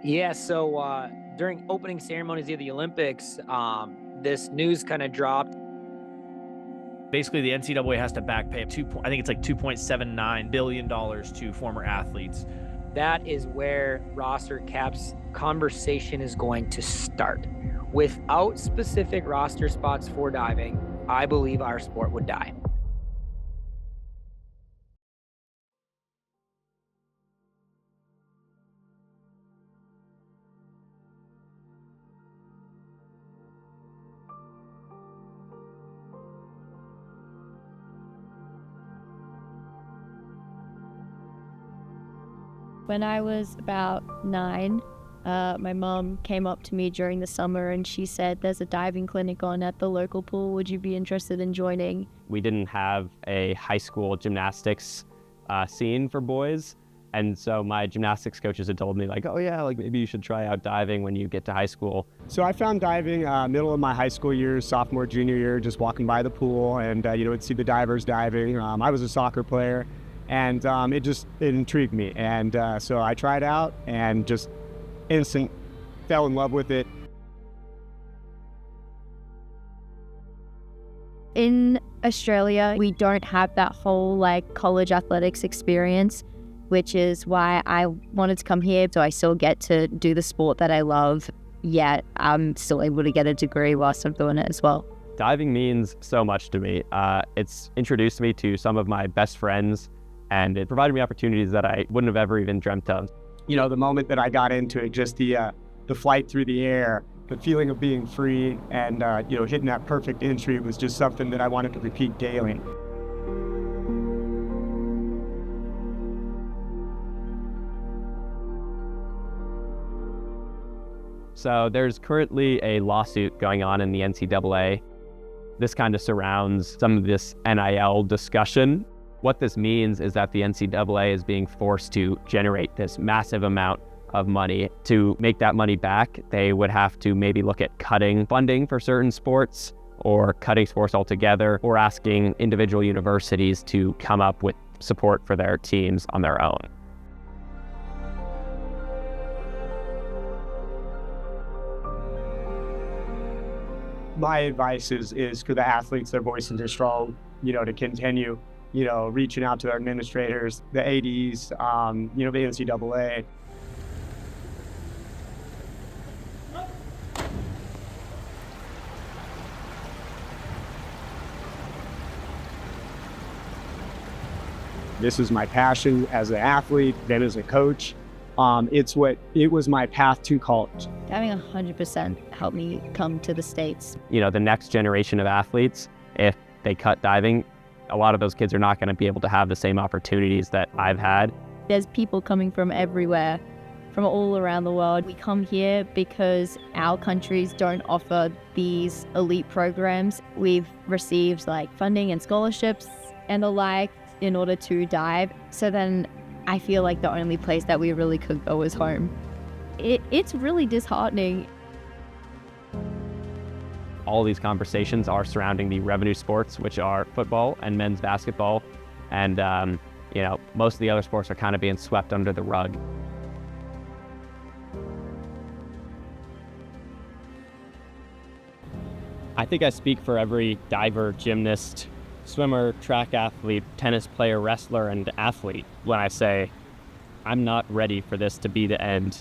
Yeah, so during opening ceremonies of the Olympics, this news kind of dropped. Basically, the NCAA has to back pay I think it's like $2.79 billion to former athletes. That is where roster caps conversation is going to start. Without specific roster spots for diving, I believe our sport would die. When I was about 9, my mom came up to me during the summer and she said, "There's a diving clinic on at the local pool. Would you be interested in joining?" We didn't have a high school gymnastics scene for boys. And so my gymnastics coaches had told me like, oh yeah, like maybe you should try out diving when you get to high school. So I found diving middle of my high school years, sophomore, junior year, just walking by the pool and, would see the divers diving. I was a soccer player and it intrigued me. And so I tried out and just fell in love with it. In Australia, we don't have that whole college athletics experience, which is why I wanted to come here. So I still get to do the sport that I love, yet I'm still able to get a degree whilst I'm doing it as well. Diving means so much to me. It's introduced me to some of my best friends, and it provided me opportunities that I wouldn't have ever even dreamt of. The moment that I got into it, just the flight through the air, the feeling of being free and, hitting that perfect entry was just something that I wanted to repeat daily. So there's currently a lawsuit going on in the NCAA. This kind of surrounds some of this NIL discussion. What this means is that the NCAA is being forced to generate this massive amount of money. To make that money back, they would have to maybe look at cutting funding for certain sports or cutting sports altogether, or asking individual universities to come up with support for their teams on their own. My advice is for the athletes, their voices are strong, to continue, reaching out to their administrators, the ADs, the NCAA. This is my passion as an athlete, then as a coach. It was my path to college. Diving 100% helped me come to the States. The next generation of athletes, if they cut diving, a lot of those kids are not going to be able to have the same opportunities that I've had. There's people coming from everywhere, from all around the world. We come here because our countries don't offer these elite programs. We've received funding and scholarships and the like in order to dive. So then I feel like the only place that we really could go is home. It's really disheartening. All these conversations are surrounding the revenue sports, which are football and men's basketball. And, most of the other sports are kind of being swept under the rug. I think I speak for every diver, gymnast, swimmer, track athlete, tennis player, wrestler, and athlete when I say I'm not ready for this to be the end.